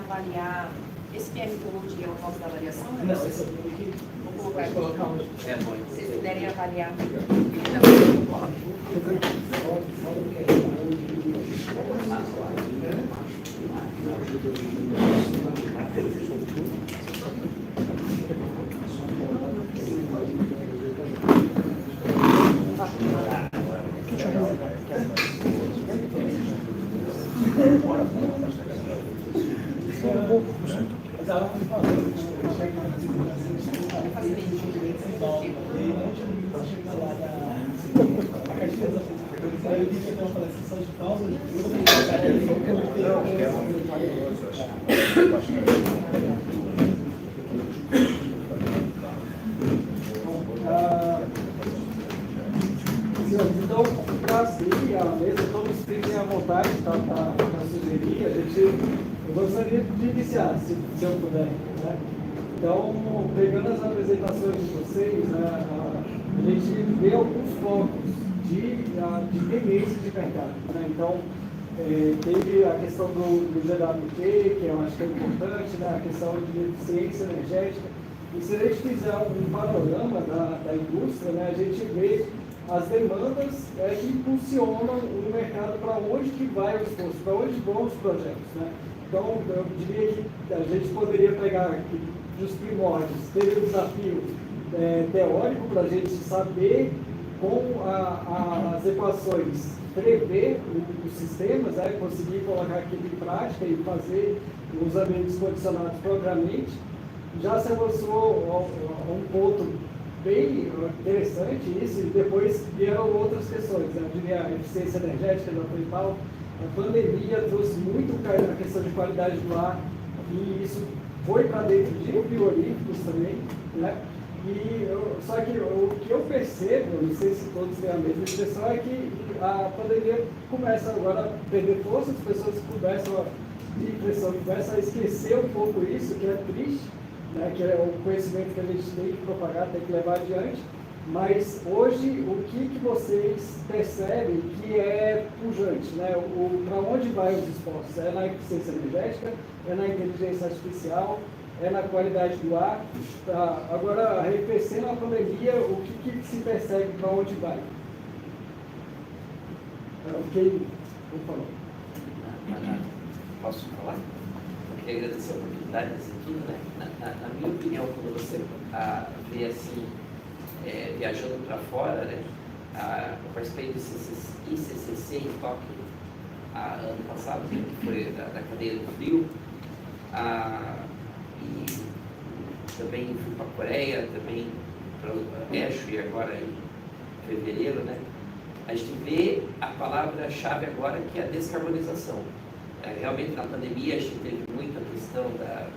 avaliar esse QR Code é o nosso da avaliação? Não, esse aqui. Vou colocar aqui. Se vocês puderem avaliar. Então, para seguir a mesa, todos fiquem à vontade para sugerir. Eu gostaria de iniciar, se eu puder. Né? Então, pegando as apresentações de vocês, né, a gente vê alguns focos de tendência de mercado. Né? Então, teve a questão do GWT, que eu acho que é importante, né? A questão de eficiência energética. E se a gente fizer um panorama da indústria, né, a gente vê as demandas que impulsionam o mercado para onde que vai o esforço, para onde vão os projetos. Né? Então, eu diria que a gente poderia pegar aqui dos primórdios, teve um desafio teórico para a gente saber com as equações prever os sistemas, né, conseguir colocar aquilo em prática e fazer os ambientes condicionados propriamente. Já se avançou a um ponto bem interessante isso, e depois vieram outras questões, né? Eu diria a eficiência energética da principal. A pandemia trouxe muito a questão de qualidade do ar, e isso foi para dentro de frigoríficos também, né? Só que o que eu percebo, não sei se todos têm a mesma impressão, é que a pandemia começa agora a perder força, as pessoas começam a esquecer um pouco isso, que é triste, né, que é o conhecimento que a gente tem que propagar, tem que levar adiante. Mas hoje, o que vocês percebem que é pujante, né? Para onde vai os esforços? É na eficiência energética, é na inteligência artificial, é na qualidade do ar. Agora, arrefecendo a pandemia, o que se percebe para onde vai? Ok, vou falar. Posso falar? Eu queria agradecer a oportunidade desse tudo, né? Na minha opinião, quando você vê assim, viajando para fora, né? Eu participei do ICCC em Tóquio ano passado, que foi da cadeia do frio, e também fui para a Coreia, também para o México, e agora em fevereiro, né? A gente vê a palavra-chave agora, que é a descarbonização. Realmente, na pandemia, a gente teve muita questão da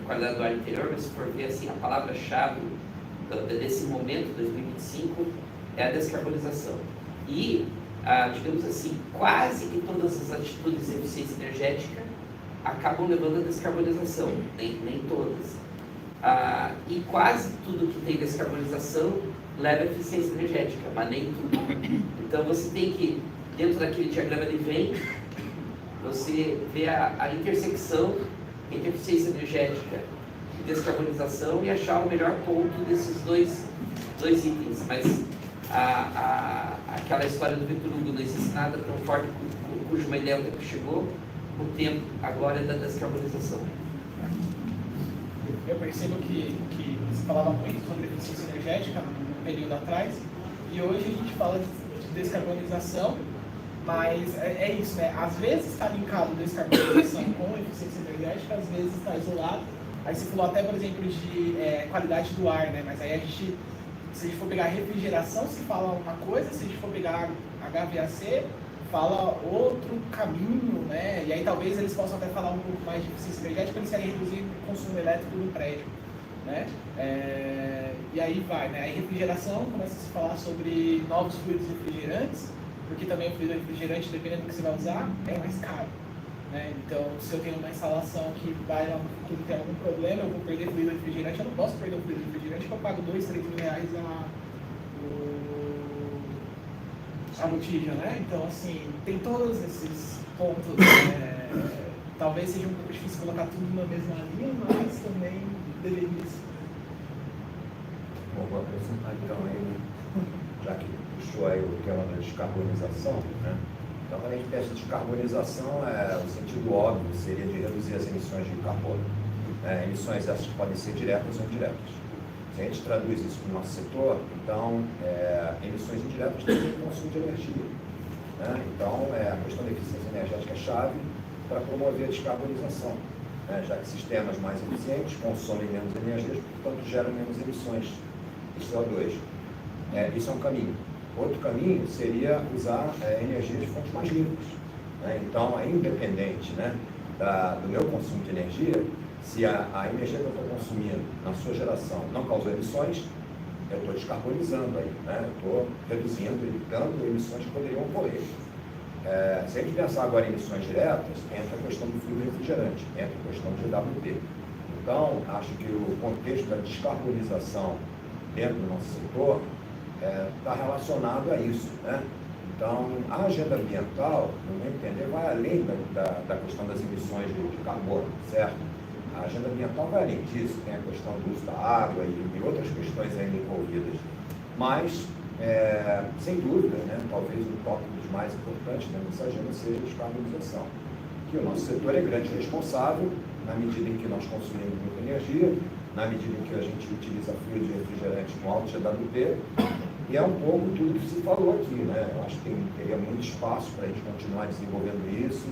qualidade do ar interior, mas se for ver assim, a palavra-chave desse momento, 2025, é a descarbonização. E, digamos assim, quase que todas as atitudes de eficiência energética acabam levando à descarbonização, nem todas. E quase tudo que tem descarbonização leva à eficiência energética, mas nem tudo. Então, você tem que, dentro daquele diagrama de Venn, você vê a intersecção entre eficiência energética e descarbonização e achar o melhor ponto desses dois itens. Mas aquela história do Victor Hugo, não existe nada tão forte cujo uma ideia que chegou, o tempo agora é da descarbonização. Eu percebo que se falava muito sobre eficiência energética um período atrás, e hoje a gente fala de descarbonização. Mas é isso, né? Às vezes está linkado descarbonização com eficiência energética, às vezes está isolado. Aí você falou até, por exemplo, de qualidade do ar, né? Mas aí se a gente for pegar refrigeração, se fala uma coisa, se a gente for pegar HVAC, fala outro caminho, né? E aí talvez eles possam até falar um pouco mais de eficiência energética, eles querem reduzir o consumo elétrico do prédio, né? E aí vai, né? Aí refrigeração, começa a se falar sobre novos fluidos refrigerantes, porque também o fluido refrigerante, dependendo do que você vai usar, é mais caro, né? Então, se eu tenho uma instalação que vai lá no futuro ter algum problema, eu vou perder fluido refrigerante, eu não posso perder o fluido refrigerante, porque eu pago 2, 3 mil reais a botija, né? Então, assim, tem todos esses pontos, Talvez seja um pouco difícil colocar tudo na mesma linha, mas também deveria ser. Bom, vou acrescentar então aí, já que puxou aí o tema da descarbonização, né? Então, quando a gente pensa em descarbonização, o sentido óbvio seria de reduzir as emissões de carbono. Emissões essas que podem ser diretas ou indiretas. Se a gente traduz isso para o nosso setor, então, emissões indiretas também consumo de energia. Né? Então, a questão da eficiência energética é chave para promover a descarbonização, né? Já que sistemas mais eficientes consomem menos energias, portanto, geram menos emissões de CO2. Isso é um caminho. Outro caminho seria usar energia de fontes mais limpas. Né? Então, independente, né, do meu consumo de energia, se a energia que eu estou consumindo na sua geração não causou emissões, eu estou descarbonizando aí, né? Eu estou reduzindo, evitando emissões que poderiam ocorrer. Se a gente pensar agora em emissões diretas, entra a questão do fluido refrigerante, entra a questão de GWP. Então, acho que o contexto da descarbonização dentro do nosso setor está relacionado a isso, né? Então, a agenda ambiental, no meu entender, vai além da questão das emissões de carbono, certo? A agenda ambiental vai além disso, tem a questão do uso da água e outras questões ainda envolvidas. Mas, sem dúvida, né, talvez o tópico dos mais importantes dessa agenda seja a descarbonização. Que o nosso setor é grande responsável, na medida em que nós consumimos muita energia, na medida em que a gente utiliza fluido de refrigerante com alto GWP, e é um pouco tudo que se falou aqui, né? Eu acho que teria muito espaço para a gente continuar desenvolvendo isso,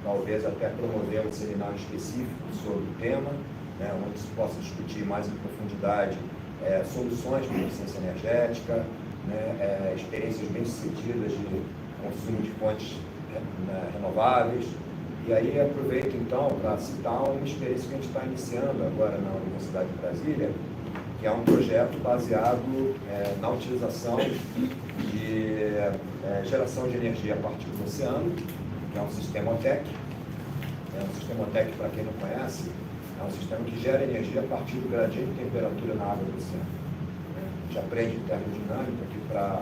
talvez até promover um seminário específico sobre o tema, né, onde se possa discutir mais em profundidade soluções de eficiência energética, né, experiências bem-sucedidas de consumo de fontes renováveis. E aí aproveito então para citar uma experiência que a gente está iniciando agora na Universidade de Brasília, que é um projeto baseado na utilização de geração de energia a partir do oceano, que é um sistema OTEC. Um sistema OTEC, para quem não conhece, é um sistema que gera energia a partir do gradiente de temperatura na água do oceano. A gente aprende termodinâmica que para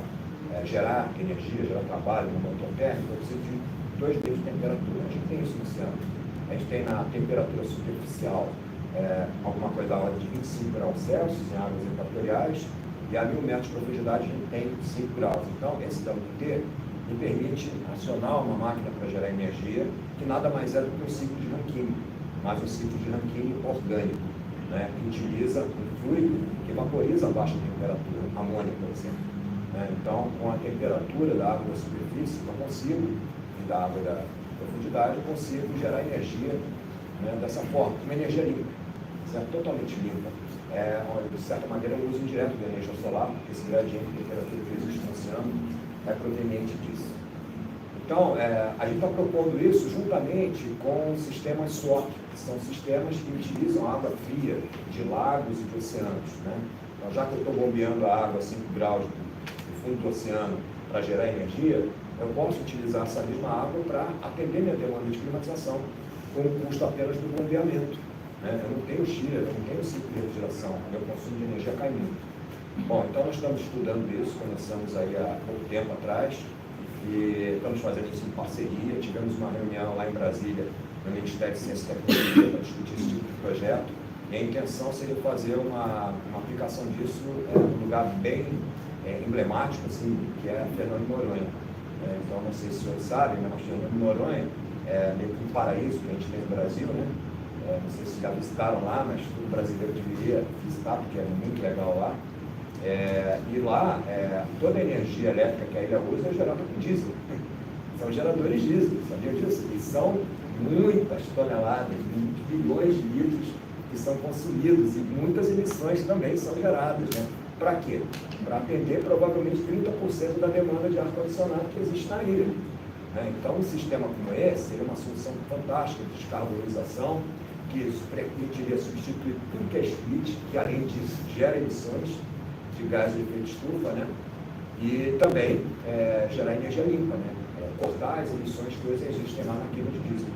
gerar energia, gerar trabalho no motor térmico, precisa de 2 graus de temperatura. A gente tem isso no oceano. A gente tem na temperatura superficial alguma coisa da ordem de 25 graus Celsius em águas equatoriais, e a 1000 metros de profundidade a gente tem 5 graus. Então, esse WT me permite acionar uma máquina para gerar energia, que nada mais é do que um ciclo de Rankine, mas um ciclo de Rankine orgânico, né, que utiliza um fluido que vaporiza a baixa temperatura, amônia, por exemplo. Né? Então, com a temperatura da água da superfície, eu consigo, e da água da profundidade, eu consigo gerar energia, né, dessa forma, uma energia limpa, certo? Totalmente limpa. De certa maneira, eu uso indireto da energia solar, porque esse gradiente de temperatura que existe no oceano é proveniente disso. Então, a gente está propondo isso juntamente com sistemas SWOC, que são sistemas que utilizam água fria de lagos e de oceanos. Né? Então, já que eu estou bombeando a água a 5 graus do fundo do oceano para gerar energia, eu posso utilizar essa mesma água para atender minha demanda de climatização, com o custo apenas do bombeamento. Né? Eu não tenho chiller, eu não tenho ciclo de refrigeração, meu consumo de energia cai muito. Bom, então nós estamos estudando isso, começamos aí há pouco tempo atrás, e estamos fazendo isso em parceria. Tivemos uma reunião lá em Brasília, no Ministério de Ciência e Tecnologia, para discutir esse tipo de projeto, e a intenção seria fazer uma aplicação disso num lugar bem emblemático, assim, que é Fernando de Noronha. Então, não sei se os senhores sabem, mas Fernando de Noronha é meio que um paraíso que a gente tem no Brasil, né? Não sei se já visitaram lá, mas todo brasileiro deveria visitar, porque é muito legal lá. E lá, toda a energia elétrica que a ilha usa é gerada com diesel. São geradores diesel, sabiam disso? E são muitas toneladas, bilhões de litros que são consumidos, e muitas emissões também são geradas. Né? Para quê? Para atender provavelmente 30% da demanda de ar-condicionado que existe na ilha. Né? Então, um sistema como esse seria uma solução fantástica de descarbonização, que permitiria substituir tudo que é split, que além disso gera emissões de gás de efeito estufa, né? E também gerar energia limpa, né? Cortar as emissões que hoje existem lá na queima de diesel.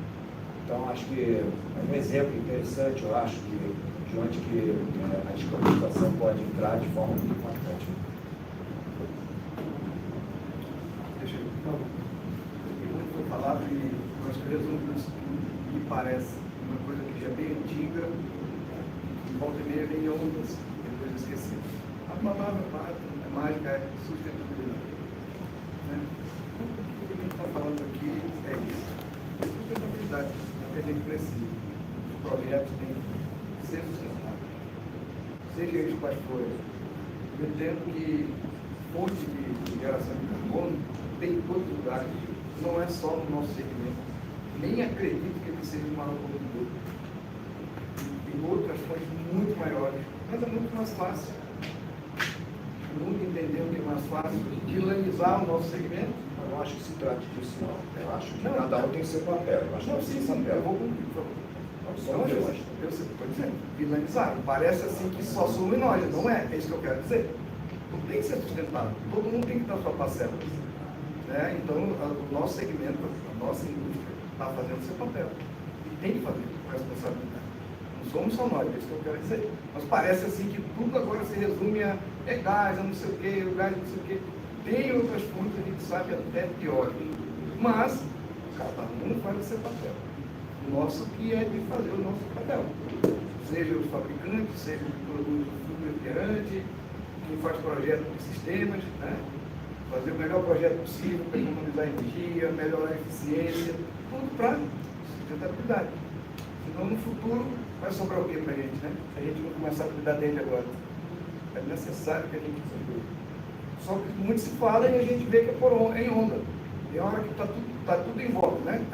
Então, acho que é um exemplo interessante, eu acho, de onde que a descarbonização pode entrar de forma muito impactante. Deixa eu falar que nós queremos parece uma coisa que já é bem antiga, e volta e meia vem ondas, depois esquecidas. A palavra mágica é sustentabilidade. Né? O que a gente está falando aqui é isso. Sustentabilidade, que a gente precisa. Os projetos têm que ser sustentáveis. Seja eles quais forem. Eu entendo que fonte de geração de carbono tem em todos os lugares. Não é só no nosso segmento. Nem acredito que ele seja o maior poluidor. Tem outras fontes muito maiores, mas é muito mais fácil. O mundo entendeu que é mais fácil vilanizar o nosso segmento. Eu não acho que se trate disso, não. Eu acho que Não, cada um tem seu papel. Eu acho que Não, tem sim, seu sim, papel. eu vou cumprir, por favor. Só Eu estou dizendo, vilanizar. Parece assim que só somos nós, não é? É isso que eu quero dizer. Não tem que ser sustentável. Todo mundo tem que dar sua parcela. Né? Então, o nosso segmento, a nossa indústria, está fazendo seu papel. E tem que fazer com responsabilidade. Não somos só nós, é isso que eu quero dizer. Mas parece assim que tudo agora se resume a gás, a não sei o quê, o gás não sei o quê. Tem outras fontes, a gente sabe até pior. Mas, cada um faz o seu papel. O nosso que é de fazer o nosso papel. Seja os fabricantes, seja os produtos do refrigerante, quem faz projeto de sistemas, né? Fazer o melhor projeto possível para economizar energia, melhorar a eficiência, tudo para sustentabilidade. Senão, no futuro, vai sobrar o quê para a gente, né? Se a gente não começar a cuidar dele agora. É necessário que a gente cuide. Só que muito se fala e a gente vê que é em onda. Tem hora que está tudo em volta, né?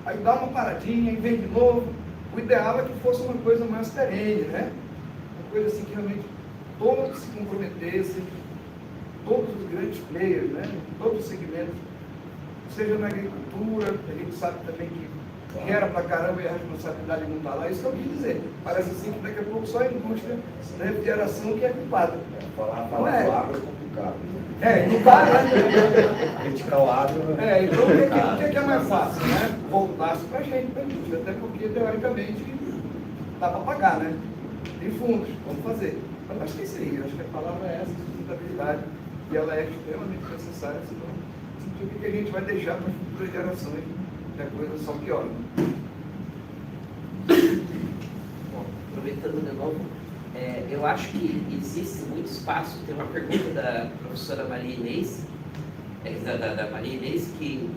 Aí dá uma paradinha e vem de novo. O ideal é que fosse uma coisa mais perene, né? Uma coisa assim que realmente todos se comprometessem, todos os grandes players, né? Todos os segmentos, seja na agricultura, a gente sabe também que era pra caramba e a responsabilidade não está lá, isso que eu quis dizer. Parece assim que daqui a pouco só a indústria, né, de geração que é culpada. Falar Não é. do agro é complicado. Não dá, né? Criticar o agro Então o que é mais fácil, né? Voltar-se para a gente, para a indústria, até porque teoricamente dá para pagar, né? Tem fundos, vamos fazer. Mas acho que é isso aí, acho que a palavra é essa, sustentabilidade, e ela é extremamente necessária, senão o que a gente vai deixar para as futuras gerações, que a coisa só piora. Bom, aproveitando de novo, eu acho que existe muito espaço. Tem uma pergunta da professora Maria Inês, da Maria Inês, que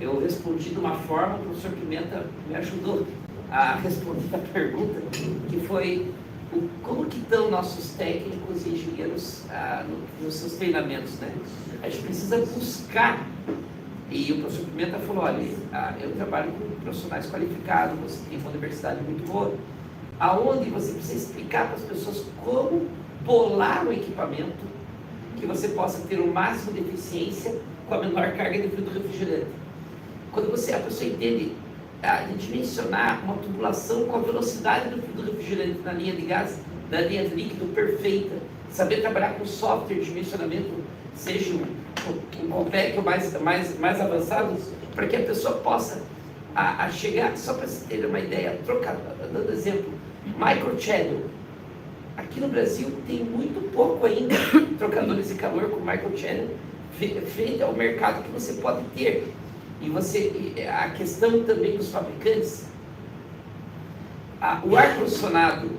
eu respondi de uma forma, o professor Pimenta me ajudou a responder a pergunta, que foi como que estão nossos técnicos e engenheiros nos seus treinamentos, né? A gente precisa buscar, e o professor Pimenta falou, olha, eu trabalho com profissionais qualificados, você tem uma universidade muito boa, aonde você precisa explicar para as pessoas como bolar o equipamento que você possa ter o máximo de eficiência com a menor carga de fluido do refrigerante. Quando a pessoa entende de dimensionar uma tubulação com a velocidade do fluido do refrigerante na linha de gás, na linha de líquido perfeita, saber trabalhar com software de dimensionamento, seja um Copec mais avançado, para que a pessoa possa chegar, só para você ter uma ideia, dando exemplo, microchannel. Aqui no Brasil tem muito pouco ainda trocadores de calor com microchannel frente ao mercado que você pode ter. E a questão também dos fabricantes, o ar-condicionado,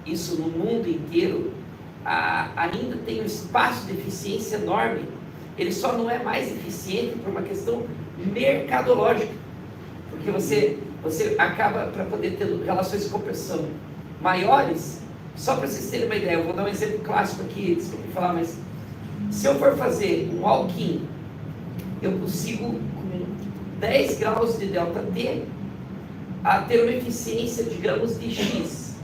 isso no mundo inteiro, ainda tem um espaço de eficiência enorme. Ele só não é mais eficiente por uma questão mercadológica, porque você acaba, para poder ter relações de compressão maiores, só para vocês terem uma ideia, eu vou dar um exemplo clássico aqui, desculpa me falar, mas se eu for fazer um walk-in, eu consigo, com 10 graus de ΔT, ter uma eficiência, digamos, de X.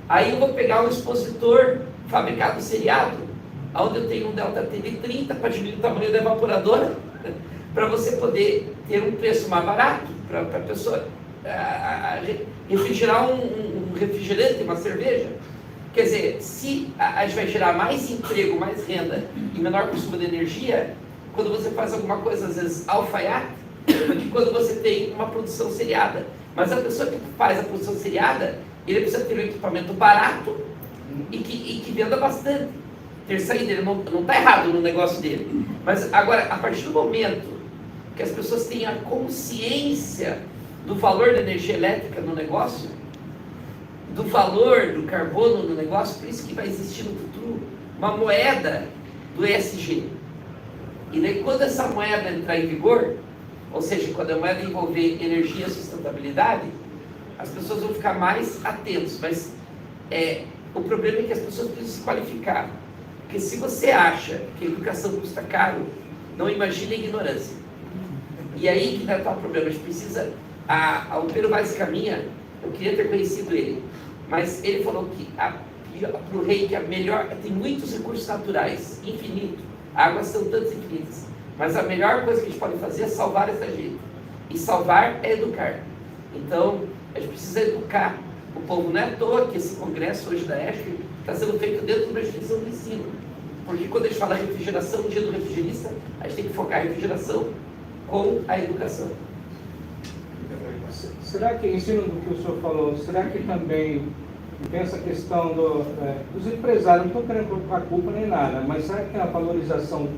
Aí eu vou pegar um expositor fabricado seriado, onde eu tenho um ΔT de 30 para diminuir o tamanho da evaporadora, para você poder ter um preço mais barato, para a pessoa refrigerar um refrigerante, uma cerveja. Quer dizer, se a gente vai gerar mais emprego, mais renda e menor consumo de energia, quando você faz alguma coisa, às vezes, alfaiate, quando você tem uma produção seriada. Mas a pessoa que faz a produção seriada, ele precisa ter um equipamento barato e que venda bastante. Ter saída, ele não está errado no negócio dele. Mas agora, a partir do momento que as pessoas têm a consciência do valor da energia elétrica no negócio, do valor do carbono no negócio. Por isso que vai existir no futuro uma moeda do ESG. E daí, quando essa moeda entrar em vigor, ou seja, quando a moeda envolver energia e sustentabilidade, as pessoas vão ficar mais atentos. Mas o problema é que as pessoas precisam se qualificar. Porque se você acha que a educação custa caro, não imagine a ignorância. E aí que está o problema. A gente precisa... O Pedro Vaz Caminha, eu queria ter conhecido ele, mas ele falou que para o rei que a melhor... Tem muitos recursos naturais, infinito. Águas são tantas infinitas. Mas a melhor coisa que a gente pode fazer é salvar essa gente. E salvar é educar. Então, a gente precisa educar o povo. Não é à toa que esse congresso hoje da ESG está sendo feito dentro da instituição do ensino. Porque quando a gente fala refrigeração, dia do refrigerista, a gente tem que focar a refrigeração com a educação. Será que, em cima do que o senhor falou, será que também tem essa questão dos empresários? Não estou querendo colocar a culpa nem nada, mas será que tem a valorização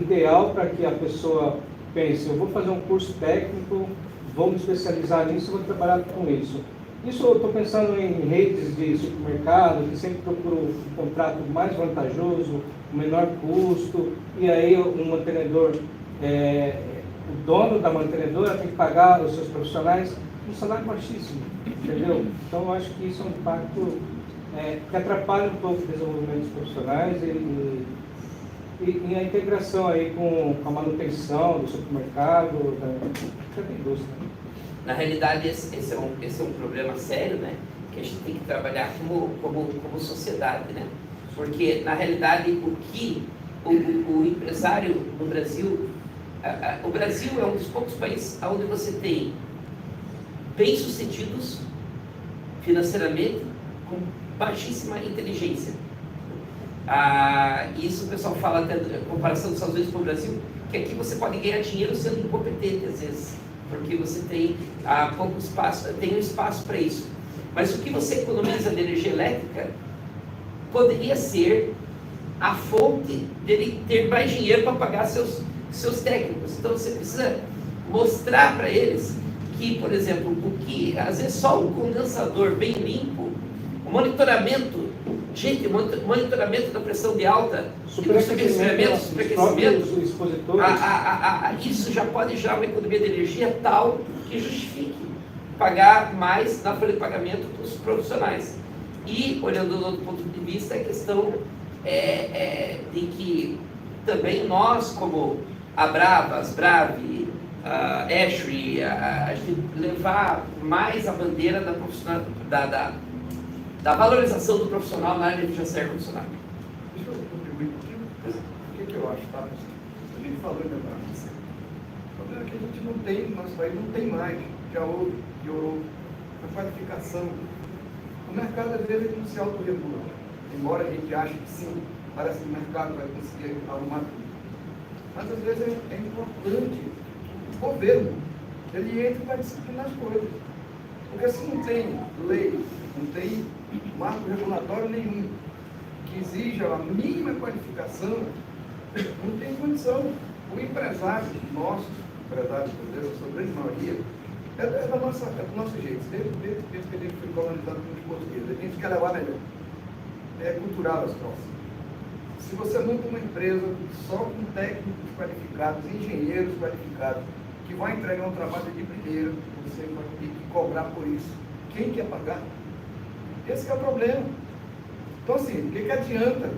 ideal para que a pessoa pense, eu vou fazer um curso técnico, vou me especializar nisso, vou trabalhar com isso? Isso eu estou pensando em redes de supermercado, que sempre procuram um contrato mais vantajoso, menor custo, e aí o mantenedor, o dono da mantenedora tem que pagar os seus profissionais um salário baixíssimo, entendeu? Então eu acho que isso é um impacto que atrapalha um pouco o desenvolvimento dos profissionais e a integração aí com a manutenção do supermercado, da indústria. Na realidade, esse é um problema sério, né? Que a gente tem que trabalhar como sociedade, né? Porque, na realidade, o que o empresário no Brasil... o Brasil é um dos poucos países onde você tem bem-sucedidos financeiramente com baixíssima inteligência. Isso o pessoal fala até da comparação dos Estados Unidos com o Brasil, que aqui você pode ganhar dinheiro sendo incompetente às vezes, porque você tem pouco espaço, tem um espaço para isso. Mas o que você economiza de energia elétrica poderia ser a fonte dele ter mais dinheiro para pagar seus técnicos. Então você precisa mostrar para eles que, por exemplo, o que às vezes só um condensador bem limpo, o monitoramento da pressão de alta e do superaquecimento, isso já pode gerar uma economia de energia tal que justifique pagar mais na folha de pagamento para os profissionais. E, olhando do outro ponto de vista, a questão de que também nós, como a Brava, as Brave, a Ashry, a gente levar mais a bandeira da valorização do profissional na área de refrigeração e ar-condicionado. Deixa eu contribuir um pouquinho. O que eu acho, tá? A gente falou ainda mais. O problema é que a gente não tem, no nosso país não tem mais, já houve, piorou, a qualificação. O mercado, às vezes, não se autorregula. Embora a gente ache que sim, parece que o mercado vai conseguir arrumar tudo. Mas, às vezes, é importante o governo, ele entre para disciplinar as coisas. Porque se não tem lei, não tem marco regulatório nenhum que exija a mínima qualificação, não tem condição. O empresário nosso, empresário brasileiro, a sua grande maioria, é do nosso jeito. Desde que a gente foi colonizado pelos portugueses, a gente quer levar melhor. É cultural as coisas. Se você monta uma empresa só com técnicos qualificados, engenheiros qualificados, que vai entregar um trabalho de primeira, você vai ter que cobrar por isso. Quem quer pagar? Esse é o problema. Então, assim, o que adianta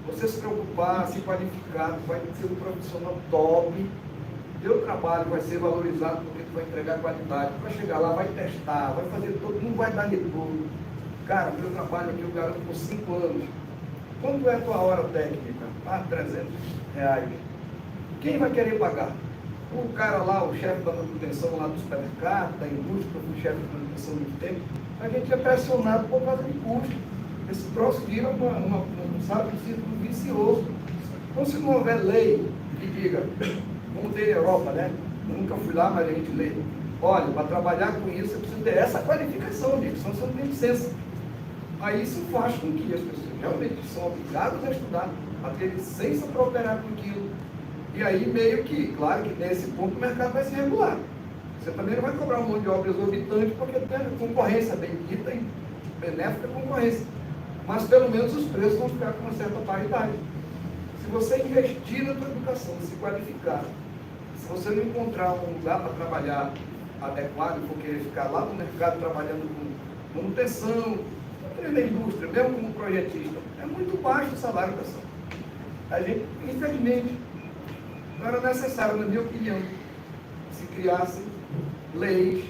você se preocupar, se qualificar, vai ser um profissional top, teu trabalho vai ser valorizado porque tu vai entregar qualidade, vai chegar lá, vai testar, vai fazer tudo, não vai dar retorno. Cara, meu trabalho aqui eu garanto por 5 anos. Quanto é a tua hora técnica? R$300. Quem vai querer pagar? O cara lá, o chefe da manutenção lá do supermercado, da indústria, o chefe da manutenção do tempo, a gente é pressionado por causa de custo. Esse troço vira um círculo vicioso. Então, se não houver lei que diga, como tem na Europa, né? Eu nunca fui lá, mas a gente lê. Olha, para trabalhar com isso, você precisa ter essa qualificação, amigo, senão você não tem licença. Aí isso faz com que as pessoas realmente são obrigadas a estudar, a ter licença para operar com aquilo. E aí meio que, claro que nesse ponto o mercado vai se regular. Você também não vai cobrar um monte de obra exorbitante porque tem concorrência, bendita e benéfica concorrência. Mas pelo menos os preços vão ficar com uma certa paridade. Se você investir na tua educação, se qualificar, se você não encontrar um lugar para trabalhar adequado, for querer ficar lá no mercado trabalhando com manutenção, na indústria, mesmo como projetista, é muito baixo o salário, pessoal. A gente, infelizmente, não era necessário, na minha opinião, se criassem leis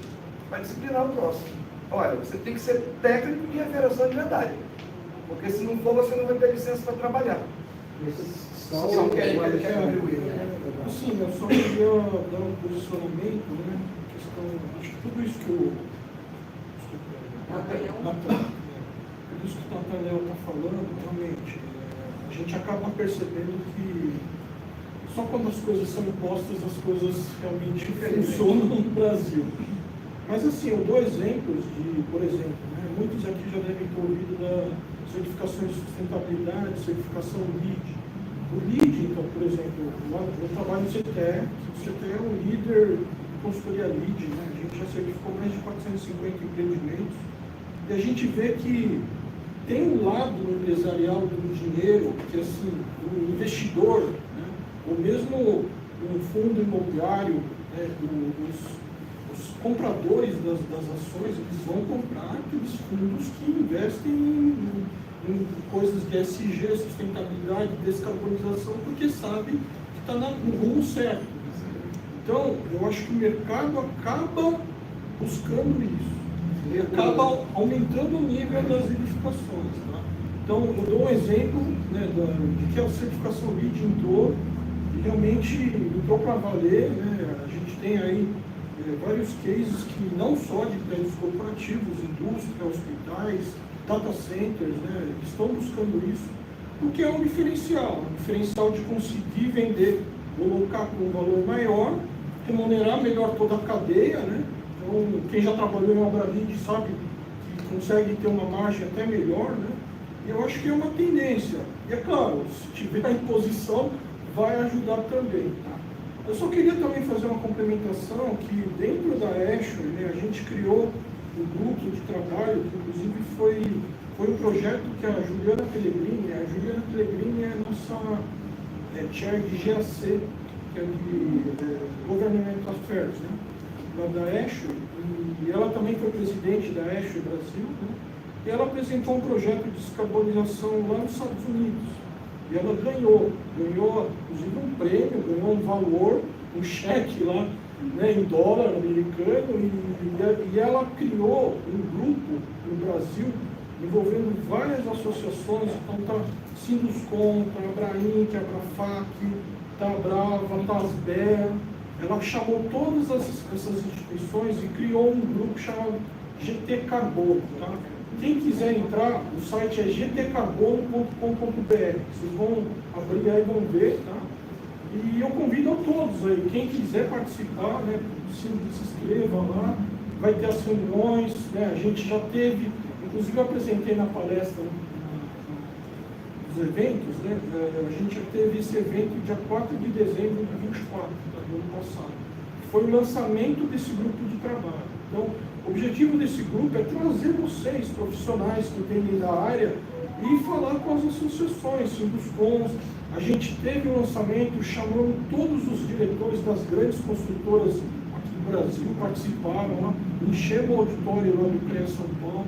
para disciplinar o troço. Olha, você tem que ser técnico de referação de verdade, porque se não for, você não vai ter licença para trabalhar. Só quer que contribuir. Assim, eu só queria dar um posicionamento, né? Questão, acho que tudo isso que o tudo isso que o Nathaniel está falando, realmente, a gente acaba percebendo que só quando as coisas são impostas, as coisas realmente funcionam no Brasil. Mas assim, eu dou exemplos de, por exemplo, né, muitos aqui já devem ter ouvido da certificação de sustentabilidade, certificação LEED. O LEED, então, por exemplo, eu trabalho no CTE, o CTE é um líder de consultoria LEED, né? A gente já certificou mais de 450 empreendimentos, e a gente vê que tem um lado empresarial do dinheiro, que assim, o investidor, né? Ou mesmo um fundo imobiliário, né? Os compradores das ações, eles vão comprar aqueles fundos que investem em coisas de ESG, sustentabilidade, descarbonização, porque sabe que está no rumo certo. Então, eu acho que o mercado acaba buscando isso. Ele acaba aumentando o nível das edificações. Tá? Então, eu dou um exemplo, né, de que a certificação LEED entrou, e realmente entrou para valer. Né? A gente tem aí vários cases que não só de prédios corporativos, indústria, hospitais, data centers, né, estão buscando isso, porque é um diferencial de conseguir vender, colocar com um valor maior, remunerar melhor toda a cadeia, né? Então, quem já trabalhou em obra LEED sabe que consegue ter uma margem até melhor, né? E eu acho que é uma tendência. E é claro, se tiver a imposição, vai ajudar também. Tá? Eu só queria também fazer uma complementação que dentro da Ashway, né, a gente criou um grupo de trabalho, que inclusive foi um projeto que a Juliana Pellegrini é a nossa chair de GAC, que é de Government Affairs, né, lá da Ashway, e ela também foi presidente da Ashway Brasil, né, e ela apresentou um projeto de descarbonização lá nos Estados Unidos. E ela ganhou inclusive um prêmio, ganhou um valor, um cheque lá, né, em dólar americano, e ela criou um grupo no Brasil envolvendo várias associações, então está Sinduscom, está a Abrainc, a Abrafac, está a Brava, está a Asber. Ela chamou todas essas instituições e criou um grupo chamado GT Carbono. Tá? Quem quiser entrar, o site é gtcarbono.com.br. Vocês vão abrir aí e vão ver, tá? E eu convido a todos aí, quem quiser participar, né, se inscreva lá, vai ter as reuniões, né, a gente já teve, inclusive eu apresentei na palestra dos eventos, né, a gente já teve esse evento dia 4 de dezembro de 24, do ano passado. Foi o lançamento desse grupo de trabalho. Então, o objetivo desse grupo é trazer vocês, profissionais que entendem da área, e falar com as associações, Sinduscons. A gente teve um lançamento chamando todos os diretores das grandes construtoras aqui do Brasil, participaram lá, enchemos o auditório lá do CREA São Paulo.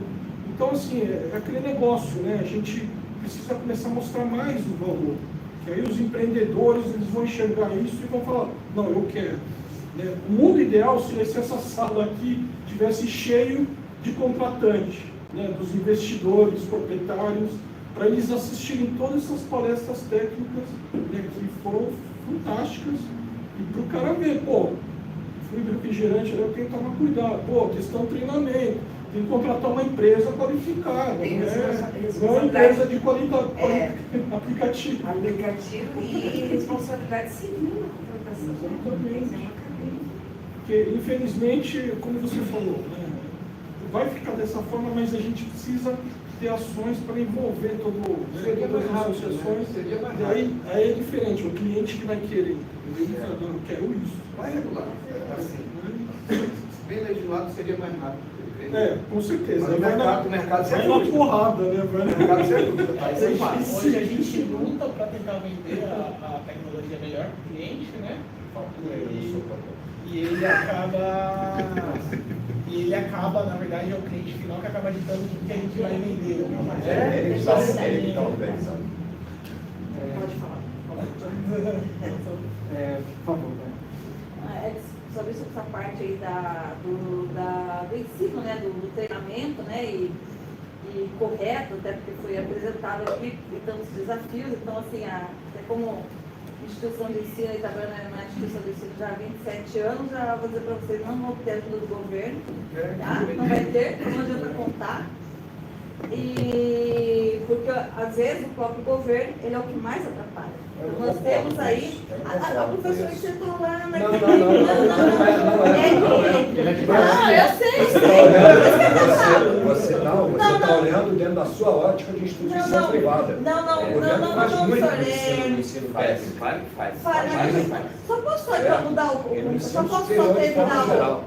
Então, assim, é aquele negócio, né? A gente precisa começar a mostrar mais o valor. Que aí os empreendedores, eles vão enxergar isso e vão falar, não, eu quero. Né? O mundo ideal seria se essa sala aqui tivesse cheio de contratantes, né? Dos investidores, proprietários, para eles assistirem todas essas palestras técnicas, né, que foram fantásticas, e para o cara ver, pô, fluido refrigerante, eu tenho que tomar cuidado, pô, questão de treinamento, tem que contratar uma empresa qualificada, não é uma empresa de qualidade, aplicativo. Aplicativo e responsabilidade civil na contratação. Exatamente. Porque, infelizmente, como você falou, né, vai ficar dessa forma, mas a gente precisa ter ações para envolver todas as associações. E aí é diferente, o cliente que vai querer. Ele fala, não, eu quero isso. Vai regular. bem legislado seria mais rápido. Com certeza. Mas o mercado vai na porrada, né? Vai na mercado sem dúvida, tá? Isso é fácil. Hoje a gente luta para tentar vender a tecnologia melhor para o cliente, né? E ele acaba, na verdade, é o cliente final que acaba ditando o que a gente vai vender. Ele que está organizando. Pode falar. Por favor, né? Sobre essa parte aí do ensino, né, do treinamento, né, e correto, até porque foi apresentado aqui, então, os desafios. Então, assim, até como instituição de ensino, e trabalhando na instituição de ensino já há 27 anos, já vou dizer para vocês, não vão ter ajuda do governo, tá? Não vai ter, não adianta contar. E porque às vezes o próprio governo, ele é o que mais atrapalha. Então, nós temos aí a professora que você está falando aqui. Não, eu sei. Você está olhando dentro da sua ótica de instituição privada. Não, faz muito professor. ensino Faz. Só posso só mudar só posso só terminar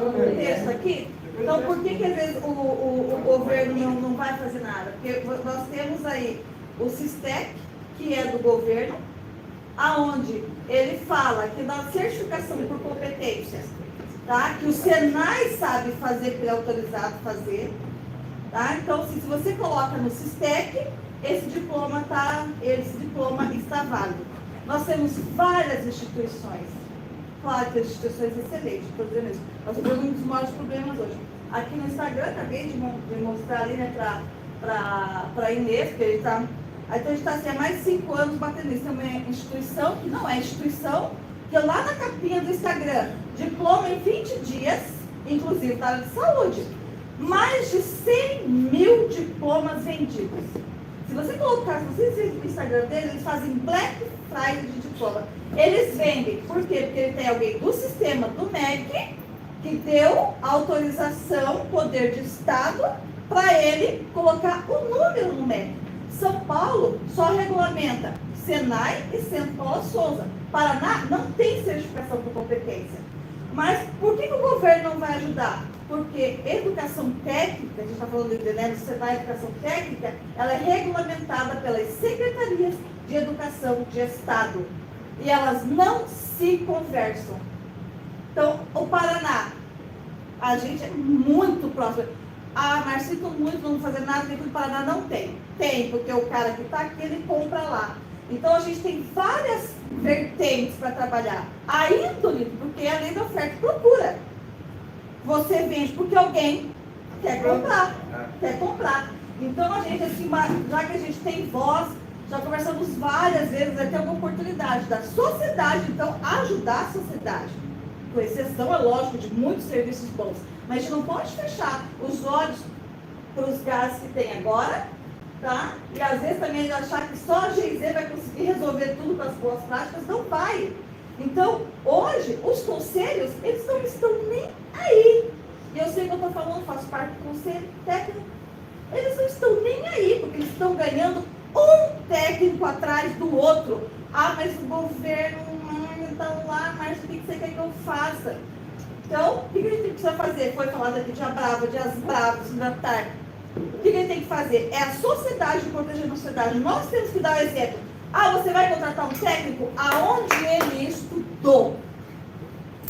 o texto aqui? Então, por que às vezes o governo não vai fazer nada? Porque nós temos aí o SISTEC, que é do governo, aonde ele fala que na certificação por competência, tá? Que o Senai sabe fazer, que ele é autorizado a fazer, tá? Então, se você coloca no SISTEC, esse diploma está válido. Nós temos várias instituições. Claro que as instituições excelentes, estou dizendo isso. Nós temos um dos maiores problemas hoje. Aqui no Instagram, acabei de mostrar ali, né, para a Inês, que ele está. Então, a gente está assim, há mais de 5 anos batendo nisso. Tem uma instituição, que não é instituição, que lá na capinha do Instagram, diploma em 20 dias, inclusive para a área de saúde, mais de 100 mil diplomas vendidos. Se você colocar, se vocês verem no Instagram deles, eles fazem Black Friday de diploma. Eles vendem, por quê? Porque ele tem alguém do sistema do MEC que deu autorização, poder de Estado, para ele colocar o número no MEC. São Paulo só regulamenta Senai e Centro Paulo Souza. Paraná não tem certificação por competência. Mas por que o governo não vai ajudar? Porque educação técnica, a gente está falando do Senai Educação Técnica, ela é regulamentada pelas secretarias de educação de Estado. E elas não se conversam. Então, o Paraná, a gente é muito próximo. Mas sinto muito, não vou fazer nada, porque o Paraná não tem. Tem, porque o cara que está aqui, ele compra lá. Então, a gente tem várias vertentes para trabalhar. A índole, porque é a lei da oferta e procura. Você vende porque alguém quer comprar. Então, a gente, assim, já que a gente tem voz, já conversamos várias vezes, vai ter uma oportunidade da sociedade, então, ajudar a sociedade. Com exceção, é lógico, de muitos serviços bons. Mas a gente não pode fechar os olhos para os gases que tem agora, tá? E às vezes também achar que só a GIZ vai conseguir resolver tudo com as boas práticas, não vai. Então, hoje, os conselhos, eles não estão nem aí. E eu sei que eu estou falando, faço parte do conselho técnico. Eles não estão nem aí, porque eles estão ganhando um técnico atrás do outro. Mas o governo, então lá, mas o que você quer que eu faça? Então, o que a gente precisa fazer? Foi falado aqui de Abrava, de Asbravos, da TAR. O que a gente tem que fazer? É a sociedade protegendo a sociedade. Nós temos que dar o exemplo. Você vai contratar um técnico aonde ele estudou.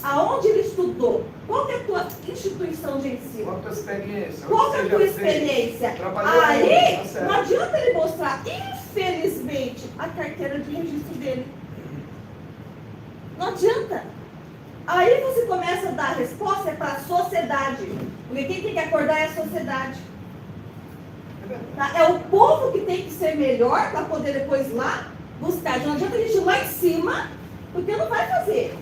Aonde ele estudou? Qual é a tua instituição de ensino? Qual a tua experiência? Qual é a tua experiência? Aí, não adianta ele mostrar, infelizmente, a carteira de registro dele. Não adianta. Aí você começa a dar a resposta para a sociedade. Porque quem tem que acordar é a sociedade. Tá? É o povo que tem que ser melhor para poder depois lá buscar. Não adianta a gente ir lá em cima, porque não vai fazer.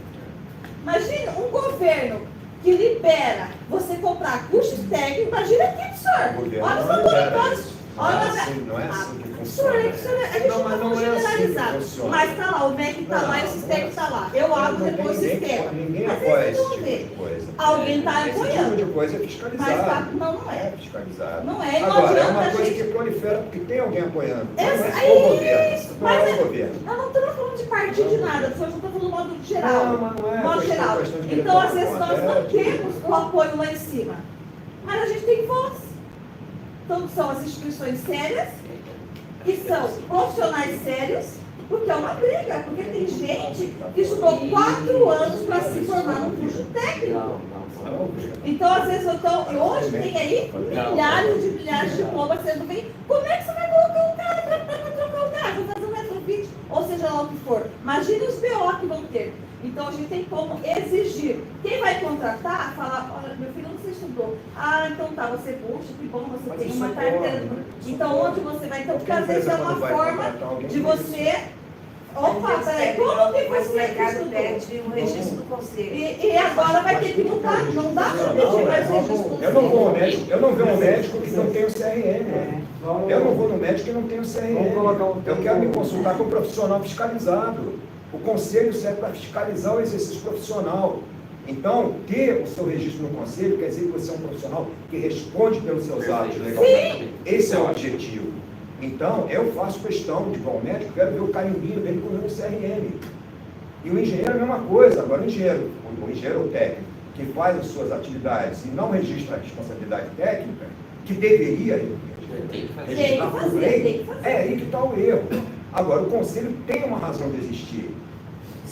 Imagina um governo que libera você comprar cursos técnicos. Imagina aqui, senhor. Olha os laboratórios. Não é assim que funciona. A gente não está generalizado. Mas está lá, o MEC está lá e o SISTEC está lá. Eu abro depois o sistema. Ninguém Mas apoia vocês esse vão tipo ver. de coisa. Alguém está Esse apoiando. tipo de coisa é Mas fiscalizado. não é. É fiscalizado. Não é. E não Agora, é adianta uma a coisa gente... que prolifera porque tem alguém apoiando. Mas não É é o governo. isso. Não é o governo. Nós não estamos falando de partir de nada, só estou falando do modo geral. Não, mas não é Modo geral. questão de Então, às querer vezes, nós falar, não temos o apoio lá em cima, mas a gente tem voz. Então, são as instituições sérias, que são profissionais sérios, porque é uma briga, porque tem gente que estudou 4 anos para se formar num curso técnico. Então, às vezes, hoje tem aí milhares de diplomas sendo vendidos. Como é que você vai colocar um cara para trocar o carro, fazer um retrofit, ou seja lá o que for? Imagine os BO que vão ter. Então, a gente tem como exigir. Quem vai contratar, falar, olha, meu filho, onde você estudou? Ah, então tá, você puxa, que bom, você Mas tem isso uma é carteira. bom, né? Então, onde você vai? Então, Porque porque às vezes é quando uma vai forma contratar alguém, de isso. você... Opa, peraí, como que Mas o você mercado estudou? pede um registro do conselho. E agora vai ter que mudar, não dá para pedir mais registro. Eu não vou ao médico, eu não vejo um médico que não tem o CRM. Eu não vou no médico que não tem o CRM. Eu quero me consultar com um profissional fiscalizado. O conselho serve para fiscalizar o exercício profissional. Então, ter o seu registro no conselho quer dizer que você é um profissional que responde pelos seus atos legalmente. Esse é o objetivo. Então, eu faço questão de ir ao médico, quero ver o carimbinho dele com o meu CRM. E o engenheiro é a mesma coisa. Agora, o engenheiro técnico, que faz as suas atividades e não registra a responsabilidade técnica, que deveria registrar por lei, é aí que está o erro. Agora, o conselho tem uma razão de existir.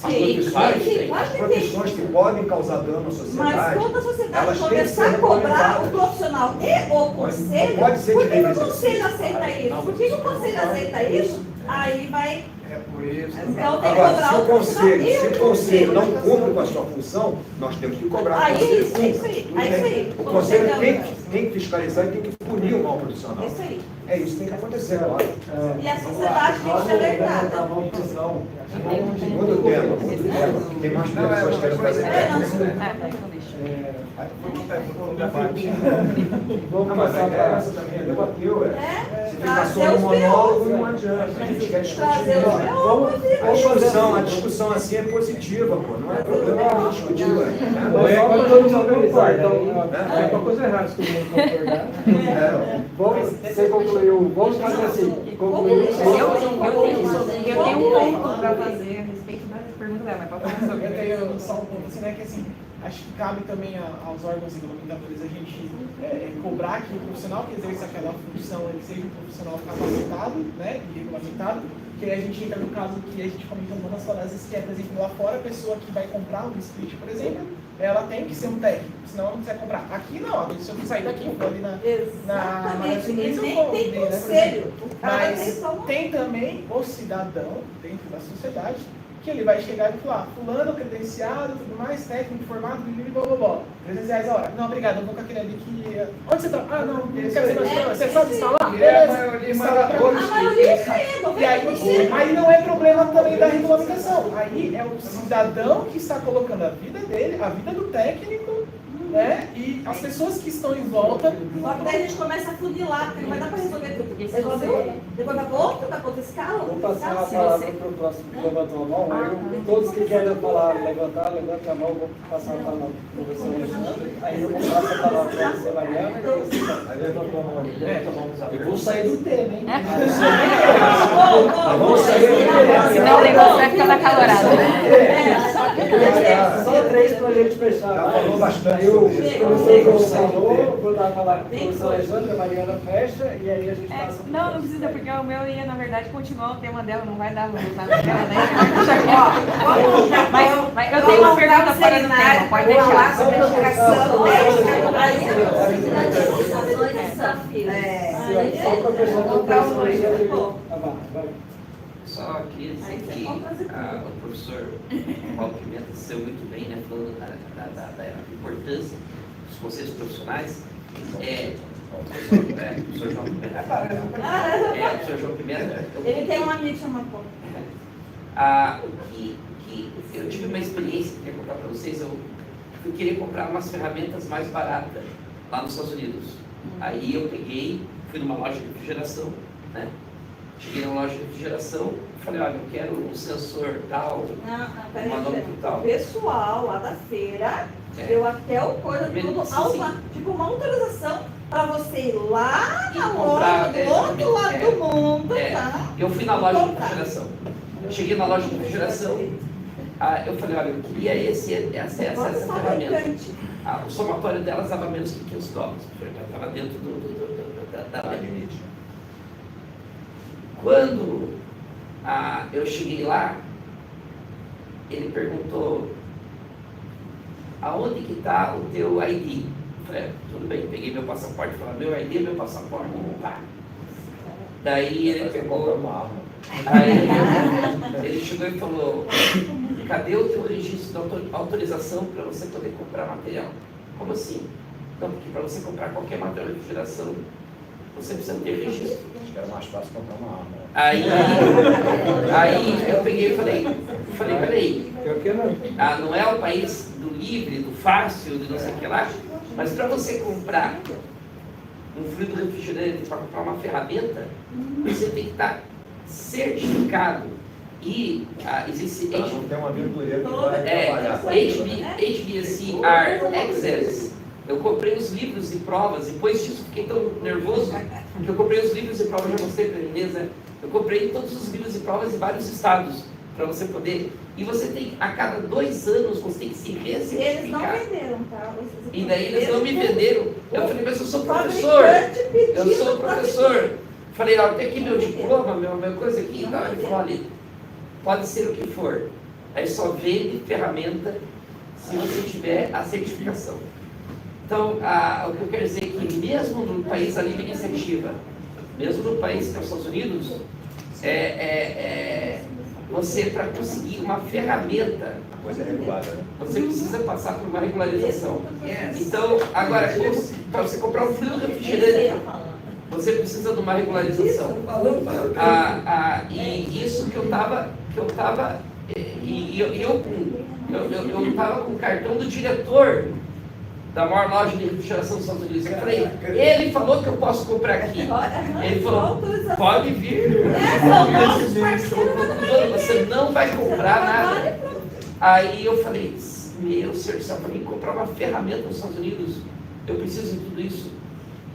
As profissões que podem causar dano à sociedade, mas quando a sociedade elas têm que começar ser a cobrar o regulamentadas. profissional e o conselho, pode ser por de que o revisão. conselho aceita isso? Por que o conselho aceita isso? Aí vai... É por isso. Então tem que Agora, cobrar se o conselho, profissional e se o conselho não cumpre com a sua função, nós temos que cobrar que o Aí, conselho isso aí, cumpra. é isso aí. O conselho tem que fiscalizar e tem que punir o mau profissional. Isso aí. É isso que tem que acontecer, claro. E a sociedade tem que ser alertada. Muda o tema. Tem mais pessoas que querem fazer Vamos mas passar a para essa também é debateu, Se ficar trazer só os um monólogo, BOs. não adianta. A gente quer discutir. Trazer os BOs. A discussão assim é positiva, pô. Não é problema não discutir, Não é né? para todo mundo organizar, então Né? é uma coisa errada se todo mundo concordar. É. Vamos, você concluiu, vamos fazer assim, concluiu. Eu tenho um ponto para fazer a respeito da pergunta dela, mas pode falar sobre Eu tenho só um ponto, assim, né, que assim, acho que cabe também aos órgãos regulamentadores a gente cobrar que o profissional que exerce aquela função, ele seja um profissional capacitado, né, e regulamentado, que aí a gente entra no caso que a gente comentou numa das falácias, que é, por exemplo, lá fora, a pessoa que vai comprar um split, por exemplo, ela tem que ser um técnico, senão ela não quiser comprar. Aqui não, se eu sair daqui, eu vou ali na Exatamente, Magazine e Luiza, eu nem vou tem ver, né, por conselho. exemplo. O cara tem Mas só uma... tem também o cidadão dentro da sociedade que ele vai chegar e falar, fulano, credenciado, tudo mais, técnico, formado, blá, blá, blá, R$300 a hora. Não, obrigado, eu vou com aquele ali que... Onde você tá? Ah, não, quer dizer, você sabe instalar? Beleza, instala pra A maioria é e aí não é problema também da regulamentação. Aí é o cidadão que está colocando a vida dele, a vida do técnico, né? E as pessoas que estão em volta. Só que daí a gente começa a funilar, porque não vai dar para resolver tudo. Resolveu? Depois vai para outro, vai para outra escala. Vou outra passar a escala. palavra para o próximo que levantou a mão. Aí, todos que querem falar, levanta a mão, vou passar a palavra para o professor Alexandre. Aí eu passo a palavra para a professora Mariana e você levantou a mão. Eu vou sair do tema, hein? Vamos sair do tema. Senão o negócio vai ficar acalorado, né? Só 3 para a gente fechar. Já falou bastante Eu sobre isso. comecei com o falou, vou dar a palavra para o professor Alexandre, a Mariana fecha e aí a gente passa. Não precisa, porque o meu ia, na verdade, continuar o tema dela, não vai dar luz na tela, né? Mas eu tenho uma pergunta fora do tema, pode deixar. Sobre a educação, Só para fechar com o professor Alexandre. Vai. Só queria dizer que o professor Paulo Pimenta saiu muito bem, né, falando da importância dos conselhos profissionais. Professor João Pimenta. Professor João Pimenta. Ele tem um amigo chamado Paulo. Eu tive uma experiência que eu queria contar para vocês. Eu queria comprar umas ferramentas mais baratas lá nos Estados Unidos. Aí eu fui numa loja de refrigeração, né? Cheguei na loja de refrigeração, falei, olha, eu quero um sensor tal, Peraí, tal. o pessoal lá da feira É. deu até o coisa tudo, tipo uma autorização para você ir lá na loja do outro lado do mundo, tá? Eu fui na loja de Comprar. refrigeração. Cheguei na loja de refrigeração, eu falei, olha, eu queria essa ferramenta. O somatório delas dava menos que $500, estava dentro da limite. Quando eu cheguei lá, ele perguntou, aonde que está o teu ID? Eu falei, tudo bem, peguei meu passaporte, falei, meu ID é meu passaporte, tá. Daí ele pegou uma arma. Aí ele chegou e falou, cadê o teu registro de autorização para você poder comprar material? Como assim? Não, porque para você comprar qualquer material de refrigeração, você precisa ter registro. Acho que era mais fácil comprar uma arma. Aí eu peguei e falei, peraí, não é o país do livre, do fácil, do não sei o que lá, mas para você comprar um fluido refrigerante, para comprar uma ferramenta, você tem que estar certificado. E existe Não tem uma aventureira que vai trabalhar. HBSR Access. Eu comprei os livros de provas, depois disso fiquei tão nervoso que eu comprei os livros de provas, já mostrei para a Inês, né? Eu comprei todos os livros de provas de vários estados, para você poder... E você tem, a cada 2 anos, você tem que se recertificar. Eles não venderam, tá? E daí eles não me venderam. Eu falei, mas eu sou professor. Eu sou professor. Falei, ó, tem aqui meu diploma, meu coisa aqui. Não, ele falou, olha, pode ser o que for. Aí só vende ferramenta se você tiver a certificação. Então, o que eu quero dizer é que mesmo no país da livre iniciativa, mesmo no país que é os Estados Unidos, você, para conseguir uma ferramenta, Coisa regulada, né? você precisa passar por uma regularização. Então, agora, para você comprar um fluido refrigerante, você precisa de uma regularização. E isso que eu estava com o cartão do diretor da maior loja de refrigeração dos Estados Unidos. Eu falei, ele falou que eu posso comprar aqui. Ele falou, pode vir. Você não vai comprar nada. Aí eu falei, meu Senhor do céu, para mim comprar uma ferramenta nos Estados Unidos, eu preciso de tudo isso.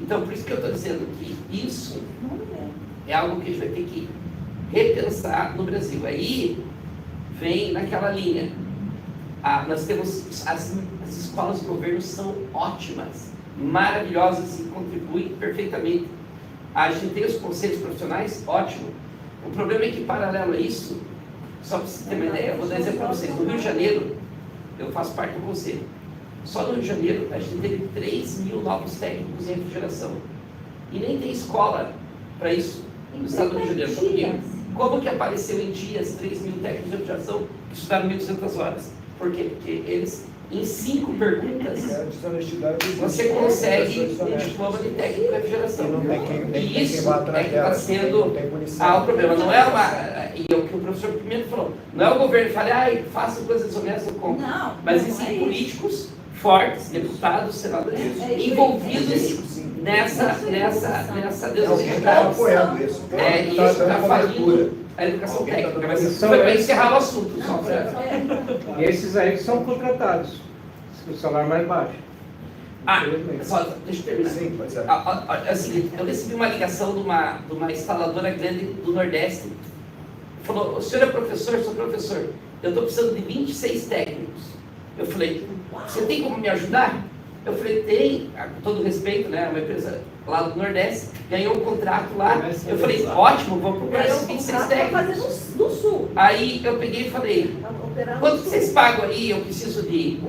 Então, por isso que eu estou dizendo que isso é algo que a gente vai ter que repensar no Brasil. Aí vem naquela linha. Nós temos as escolas de governo são ótimas, maravilhosas e contribuem perfeitamente. A gente tem os conselhos profissionais, ótimo. O problema é que, paralelo a isso, só para você ter uma ideia, eu vou dar exemplo para vocês. No Rio de Janeiro, eu faço parte do conselho. Só no Rio de Janeiro, a gente teve 3.000 novos técnicos em refrigeração. E nem tem escola para isso no estado do Rio de Janeiro. Só comigo. Como que apareceu em dias 3.000 técnicos de refrigeração que estudaram 1.200 horas? Por quê? Porque eles, em 5 perguntas, você consegue um diploma de técnico de refrigeração. E isso é que está sendo o problema. Não é e é o que o professor Pimenta falou, não é o governo que fala, faça coisas desonestas com. Mas existem políticos fortes, deputados, senadores, envolvidos nessa desonestidade. E isso está fazendo a educação técnica, mas isso foi para encerrar o assunto. E esses aí são contratados, o salário mais baixo. Só, deixa eu terminar. Sim, pode ser. É o seguinte, eu recebi uma ligação de uma instaladora grande do Nordeste. Falou, o senhor é professor? Sou professor. Eu estou precisando de 26 técnicos. Eu falei, você tem como me ajudar? Eu falei, tem, com todo respeito, né? Uma empresa lá do Nordeste, ganhou um contrato lá. Eu falei, ótimo, vou procurar esses 26 técnicos. No Sul. Aí eu peguei e falei, quanto vocês pagam aí? Eu preciso de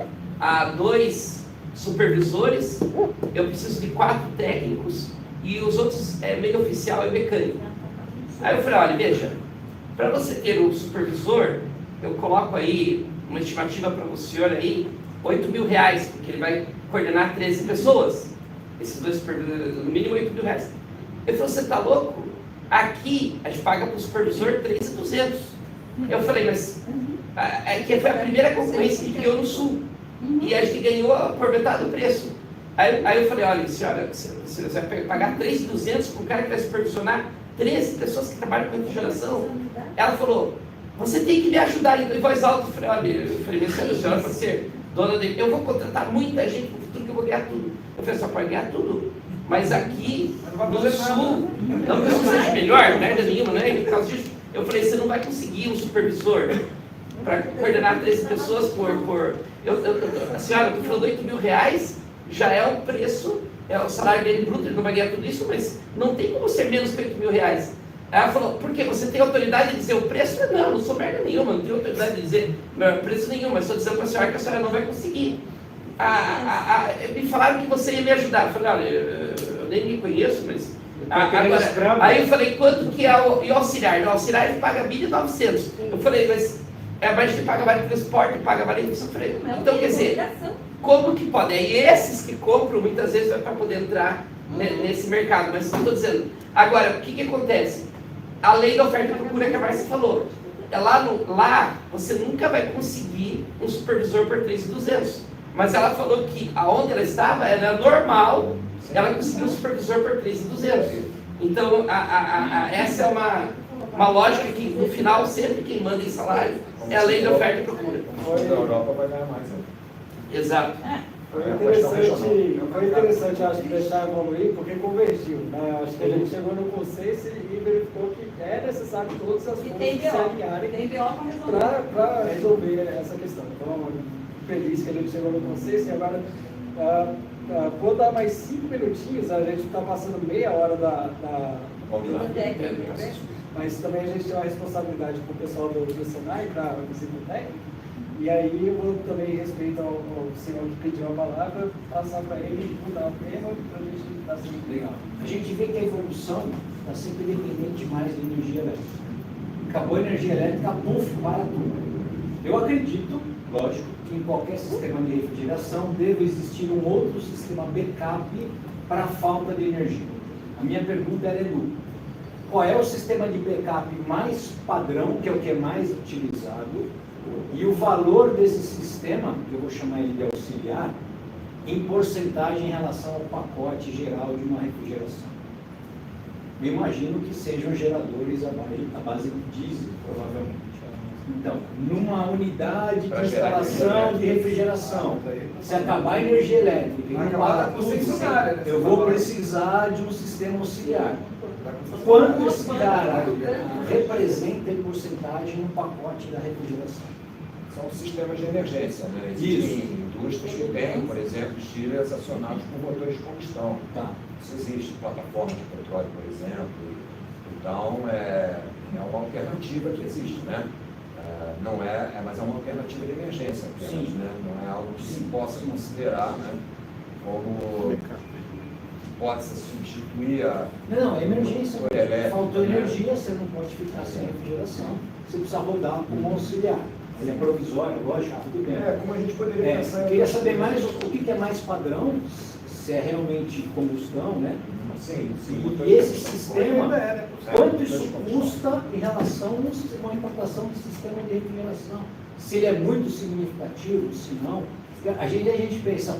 2 supervisores, eu preciso de 4 técnicos e os outros meio oficial e mecânico. Aí eu falei, olha, veja, para você ter um supervisor, eu coloco aí uma estimativa para o senhor aí, R$8.000, porque ele vai coordenar 13 pessoas. Esses 2 supervisores, no mínimo R$8.000. Ele falou, você está louco? Aqui a gente paga para o supervisor R$3.200. Eu falei, mas que foi a primeira concorrência que criou no Sul. E a gente ganhou por metade do preço. Aí eu falei, olha, senhora, você vai pagar R$3.200 para um cara que vai supervisionar 13 pessoas que trabalham com refrigeração. Ela falou, você tem que me ajudar em voz alta. Eu falei, olha, minha senhora, para ser dona de... Eu vou contratar muita gente no futuro que eu vou ganhar tudo. Eu falei, só pode ganhar tudo. Mas aqui, no Sul, não que eu seja melhor, merda nenhuma, né? Por causa disso. Eu falei, você não vai conseguir um supervisor para coordenar 13 pessoas a senhora, eu falando R$8.000 já é o preço, é o salário dele bruto, ele não vai ganhar tudo isso, mas não tem como ser menos que R$8.000. Aí ela falou, por quê? Você tem autoridade de dizer o preço? Não, não sou merda nenhuma, não tenho autoridade de dizer preço nenhum, mas estou dizendo para a senhora não vai conseguir. Me falaram que você ia me ajudar. Eu falei, olha, eu nem me conheço, mas... aí eu falei, quanto que é o auxiliar? O auxiliar ele paga 1.900. Eu falei, mas a gente paga vale transporte, paga vale isso. Eu falei, então quer dizer, como que pode? E esses que compram, muitas vezes vai para poder entrar nesse mercado, mas não estou dizendo. Agora, o que acontece? A lei da oferta e procura que a Márcia falou. Lá você nunca vai conseguir um supervisor por 3.200. Mas ela falou que aonde ela estava era normal, ela conseguiu um supervisor por 3.200. Então, essa é uma lógica que no final sempre quem manda em salário é a lei da oferta e procura. Na Europa vai ganhar mais, né? Exato. Foi interessante, acho que deixar evoluir, porque convergiu, né? Acho que a gente chegou no consenso e verificou que é necessário que todas as forças se alinharem para resolver essa questão. Então, feliz que a gente chegou no consenso e agora vou dar mais 5 minutinhos, a gente está passando meia hora da mas também a gente tem uma responsabilidade com o pessoal do Senai para o ensino técnico. E aí eu vou também, respeito ao senhor que pediu a palavra, passar para ele e mudar o tema para a gente estar sempre legal. A gente vê que a evolução está sempre dependente mais da energia elétrica. Acabou a energia elétrica, puf, para tudo. Eu acredito, lógico, que em qualquer sistema de refrigeração deve existir um outro sistema backup para a falta de energia. A minha pergunta é, Edu, qual é o sistema de backup mais padrão, que é o que é mais utilizado, e o valor desse sistema, que eu vou chamar ele de auxiliar, em porcentagem em relação ao pacote geral de uma refrigeração? Eu imagino que sejam geradores à base de diesel, provavelmente. Então, numa unidade de instalação de refrigeração, se acabar a energia elétrica e não parar tudo, eu vou precisar de um sistema auxiliar. Quanto esse cara representa em porcentagem no pacote da refrigeração? São sistemas de emergência, né? Existem indústrias que têm, por exemplo, chillers acionados por motores de combustão. Tá. Isso existe, plataforma de petróleo, por exemplo. Então, é uma alternativa que existe, né? Não mas é uma alternativa de emergência apenas, né? Não é algo que se possa considerar, né, como possa substituir a... Não, é emergência. Faltou né? energia, você não pode ficar sem refrigeração. Você precisa rodar como auxiliar. Ele é provisório, lógico, tudo bem. Como a gente poderia pensar... Queria saber mais o que é mais padrão, se é realmente combustão, né? Sim. E esse sistema, quanto isso custa em relação a uma implantação do sistema de refrigeração? Se ele é muito significativo, se não... A gente pensa,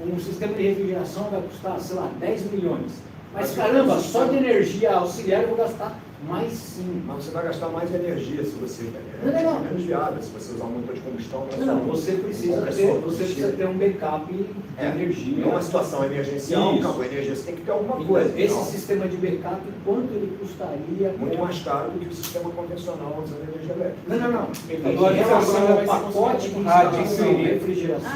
um sistema de refrigeração vai custar, sei lá, 10 milhões. Mas caramba, só de energia auxiliar eu vou gastar mais 5. Mas você vai gastar mais energia se você... Não. menos viável, se você usar um motor de combustão. Não, você precisa ter um backup de energia. Em uma situação emergencial, a energia você tem que ter alguma coisa. Esse sistema de backup, quanto ele custaria? Muito mais caro do que o sistema convencional usando energia elétrica. Não. Em relação ao pacote de instalação de refrigeração,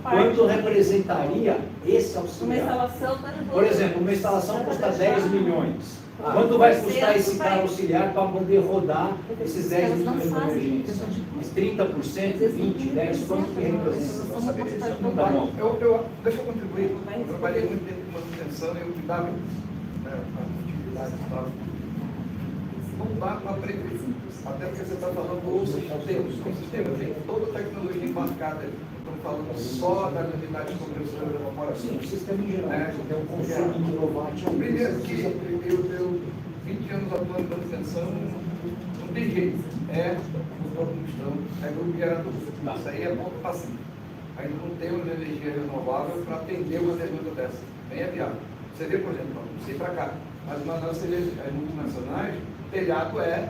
quanto representaria esse auxiliar? Uma instalação, por exemplo, uma instalação custa 10 milhões. Quanto vai custar esse cara auxiliar para poder rodar esses 10 milhões de emergência? Mas 30%, 20%, 10%, quanto que representa? Tá bom. Deixa eu contribuir. Eu trabalhei muito tempo com manutenção e eu cuidava da atividade. Vamos lá para a previsão. Até porque você está falando do sistema, tem toda a tecnologia embarcada. Estamos falando só das unidades de compressão de evaporação. Sim, o sistema em geral. Tem um consumo de quilowatt. Primeiro que eu 20 anos atuando em manutenção, não tem jeito. É motor combustão, é grupo gerador. Isso aí é ponto passivo. Ainda não temos energia renovável para atender uma demanda dessa. Nem é viável. Você vê, por exemplo, não sei para cá, mas nas as multinacionais, o telhado é,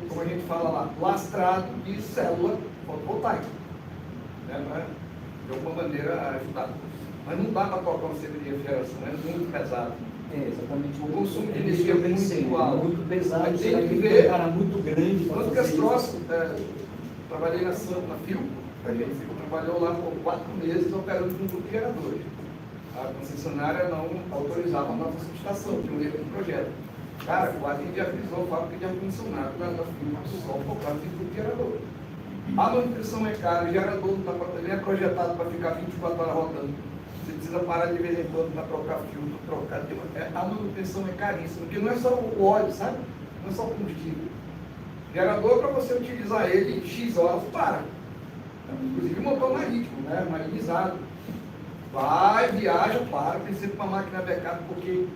como a gente fala lá, lastrado de célula fotovoltaica. Né? De alguma maneira ajudada. Mas não dá para tocar uma central de refrigeração, é muito pesado. É, exatamente. O consumo de É energia é pensei, muito alto. muito pesado, Mas você tem vai que ter que ver ter um cara muito grande para quanto que as fazer troças, isso. trabalhei na FIO, a gente trabalhou lá por 4 meses operando com um grupo de geradores. A concessionária não autorizava a nossa subestação, tinha um erro de projeto. Cara, quase inviabilizou a fábrica de ar-condicionado na FIO, só por causa de grupo de gerador. A manutenção é cara, o gerador não ele é projetado para ficar 24 horas rodando. Você precisa parar de vez em quando para trocar filtro, trocar. A manutenção é caríssima, porque não é só o óleo, sabe? Não é só o combustível. Gerador, para você utilizar ele em X horas, para. Inclusive motor marítimo, né? Marinizado. Vai, viaja, para, precisa de uma máquina backup, porque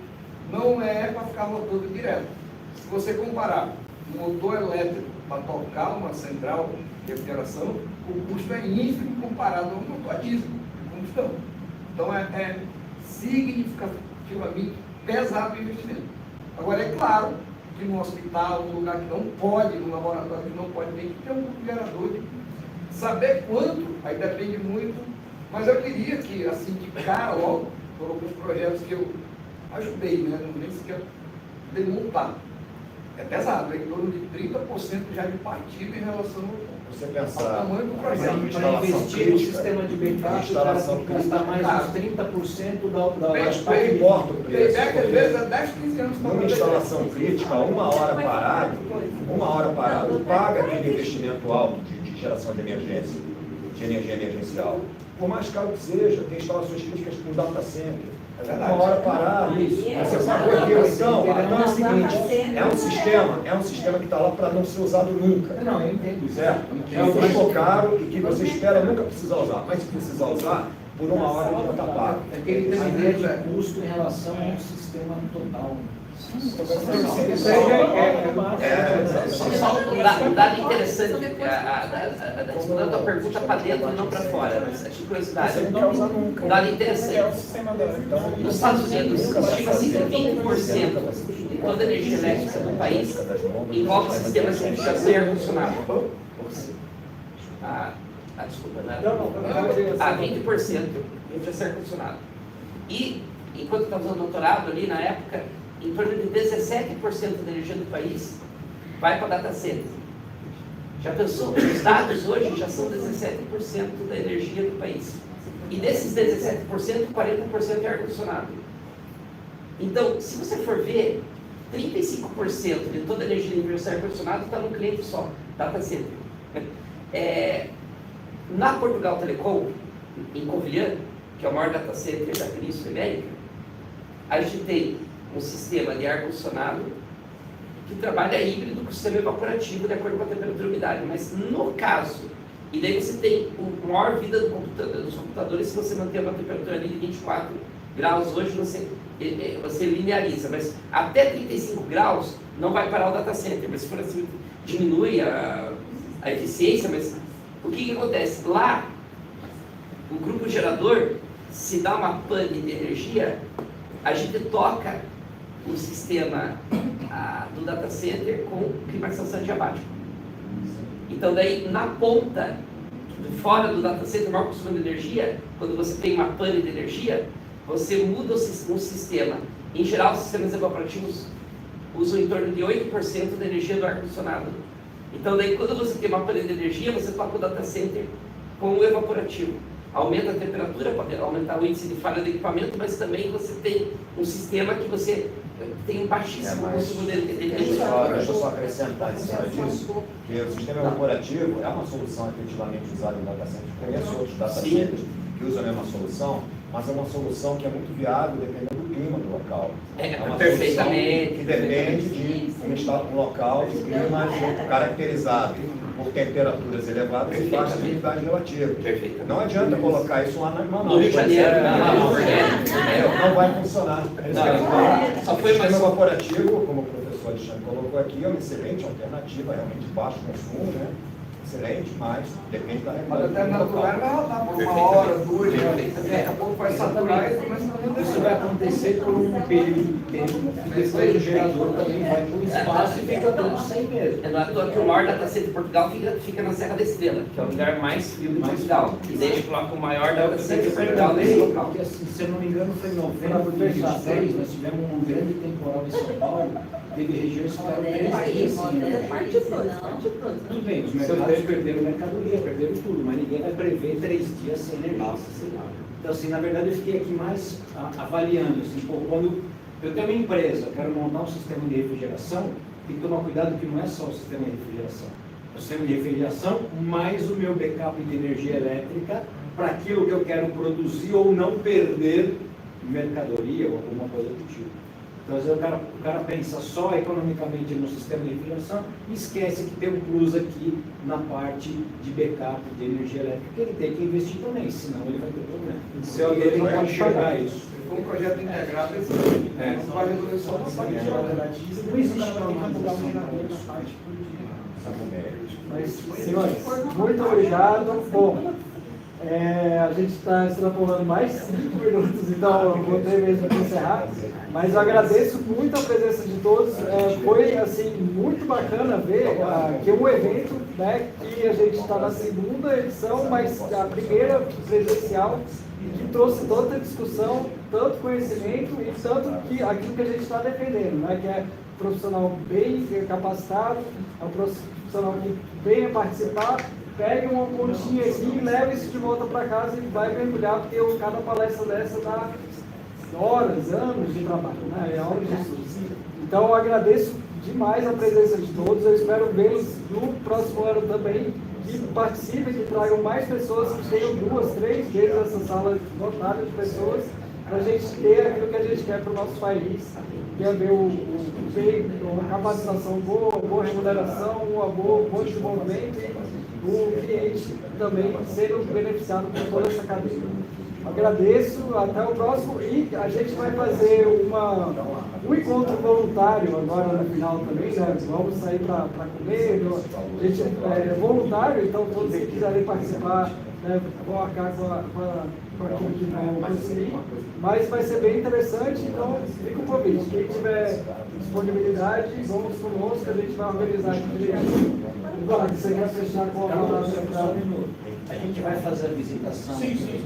não é para ficar rodando direto. Se você comparar um motor elétrico para tocar uma central de refrigeração, o custo é ínfimo comparado a um motor a diesel de combustão. Então é significativamente pesado o investimento. Agora é claro que no hospital, num lugar que não pode, num laboratório que não pode, tem que ter um gerador. Saber quanto, aí depende muito, mas eu queria que, assim, de cara logo, por alguns projetos que eu ajudei, né? Não nem sequer desmontar. É pesado, é em torno de 30% já de partido em relação Você ao pensar tamanho do Para projeto. investir no sistema de backup, o cara instalação tem que gastar mais crítica. uns 30% da Mas pouco importa o preço. Payback, às vezes, é 10, 15 anos para Numa instalação crítica, uma hora parado, paga aquele investimento alto de geração de emergência, de energia emergencial. Por mais caro que seja, tem instalações críticas com data center. Uma hora parado, você pagou aquilo. Então é o seguinte, é um sistema que está lá para não ser usado nunca. Não, eu entendo. Certo? É um custo caro e que você espera nunca precisar usar. Mas se precisar usar, por uma hora ele já está pago. É que ele tem uma ideia de custo em relação ao sistema total. Um dado interessante, respondendo a tua pergunta para dentro e não para fora, mas de curiosidade. Você não quer usar nunca. Um dado É o interessante. sistema da... Nos Estados Unidos, estima assim que 20% de toda a energia elétrica do país envolve sistemas de refrigeração e ar-condicionado. Desculpa, né? 20% de ar-condicionado. E, enquanto eu estava fazendo doutorado ali na época, em torno de 17% da energia do país vai para data center. Já pensou? Os dados hoje já são 17% da energia do país. E desses 17%, 40% é ar-condicionado. Então, se você for ver, 35% de toda a energia de inversão ar-condicionado está num cliente só, data center. Na Portugal Telecom, em Covilhã, que é o maior data center da Península Ibérica, a gente tem um sistema de ar-condicionado que trabalha híbrido com o sistema evaporativo de acordo com a temperatura e umidade. Mas no caso, e daí você tem a maior vida dos computadores se você manter uma temperatura ali de 24 graus, hoje você lineariza, mas até 35 graus não vai parar o data center, mas se for assim, diminui a eficiência, mas o que acontece? Lá, o grupo gerador, se dá uma pane de energia, a gente toca o sistema do data center com climatização adiabática. Então daí, na ponta, fora do data center, o maior consumo de energia, quando você tem uma pane de energia, você muda um sistema. Em geral, os sistemas evaporativos usam em torno de 8% da energia do ar-condicionado. Então daí, quando você tem uma pane de energia, você toca o data center com o evaporativo. Aumenta a temperatura, pode aumentar o índice de falha do equipamento, mas também você tem um sistema que você tem um baixíssimo consumo de energia. Deixa eu só acrescentar em cima disso, que o sistema evaporativo é uma solução efetivamente usada em data centers. Conheço outros data centers que usam a mesma solução, mas é uma solução que é muito viável dependendo do clima do local. É uma Perfeitamente. solução que depende de estar um local de clima caracterizado por temperaturas elevadas e baixa umidade relativa. Não adianta colocar isso lá na No Rio de Janeiro, não vai funcionar. Só O foi sistema mais... evaporativo, como o professor Alexandre colocou aqui, é uma excelente alternativa, realmente baixo consumo, né? excelente, mas depende da Mas realidade determinado local. lugar vai rodar por 1 hora, 2, daqui a pouco vai saturar e começa a não Isso vai acontecer por um período de tempo e depois o gerador também vai para o espaço e fica tudo sem mesmo. É não é à toa que o maior dataset de Portugal fica na Serra da Estrela, que é o lugar mais frio de Portugal. E daí a gente coloca o maior dataset de Portugal nesse local. Porque, assim, se eu não me engano, foi em novembro de 2016, nós tivemos um grande temporal em São Paulo, teve regiões que ficaram 3 dias assim, né? Tudo bem, os mercados perderam mercadoria, perderam tudo, mas ninguém vai prever 3 dias sem energia. Então, assim, na verdade, eu fiquei aqui mais avaliando, assim, pô, quando eu tenho uma empresa, eu quero montar um sistema de refrigeração, tem que tomar cuidado que não é só o sistema de refrigeração. É o sistema de refrigeração mais o meu backup de energia elétrica para aquilo que eu quero produzir ou não perder mercadoria ou alguma coisa do tipo. Então, às vezes, o cara pensa só economicamente no sistema de refrigeração e esquece que tem um plus aqui na parte de backup de energia elétrica, que ele tem que investir também, senão ele vai ter problema. Então, ele não pode enxergar isso. for um projeto integrado, esse não vai resolver só uma parte. Não existe para mudar um gerador na parte Mas, senhores, muito obrigado. Bom, a gente está extrapolando mais 5 minutos, então eu vou ter mesmo que encerrar. Mas eu agradeço muito a presença de todos. Foi assim, muito bacana ver que um evento, né, que a gente está na segunda edição, mas a primeira presencial, que trouxe tanta discussão, tanto conhecimento e tanto que aquilo que a gente está defendendo, né, que é profissional bem capacitado, é um profissional que venha participar, pega uma pontinha aqui e leva isso de volta para casa e vai mergulhar, porque cada palestra dessa dá horas, anos de trabalho, né? É horas de estudo. Então eu agradeço demais a presença de todos, eu espero vê-los no próximo ano também, que participem, que tragam mais pessoas, que tenham 2, 3 vezes essa sala lotada de pessoas, para a gente ter aquilo que a gente quer para o nosso país, que é ver uma capacitação boa, boa remuneração, bom desenvolvimento e o cliente também sendo beneficiado por toda essa cadeia. Agradeço, até o próximo, e a gente vai fazer um encontro voluntário agora no final também, né? Vamos sair para comer, a gente é voluntário, então todos que quiserem participar, né, vão arcar com aquilo que não conseguir, mas vai ser bem interessante, então fica o convite, quem tiver disponibilidade, vamos conosco, a gente vai organizar aqui direito. Agora, você quer fechar com a palavra? A gente vai fazer a visitação. Sim.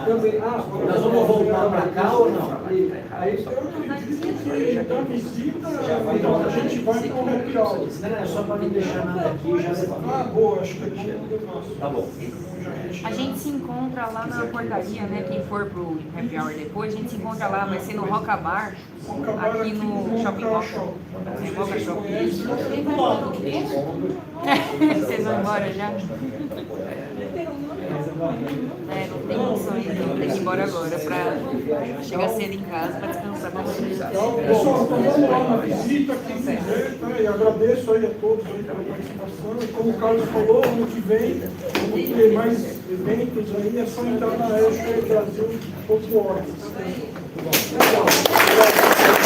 Também, Nós vamos voltar para cá ou não? Aí, Eu acredito que da visita Já vai então, a voltar. gente vai para o happy hour. Não, é só para não deixar nada aqui já levar. Boa, acho que aqui Tá bom. A gente se encontra lá na portaria, né? Quem for pro happy hour depois, a gente se encontra lá, vai ser no Roca Bar, aqui no Shopping Roca. Em Roca Shopping. Vocês vão embora já? Não tem opção ainda, tem que ir embora agora pra chegar cedo em casa pra descansar pra vocês. Então, pessoal, então vamos lá na visita, quem quiser, tá? E agradeço aí a todos aí pela participação. E como o Carlos falou, ano que vem, vamos ter mais eventos aí, é só entrar na Airshare Brasil.org. Obrigado.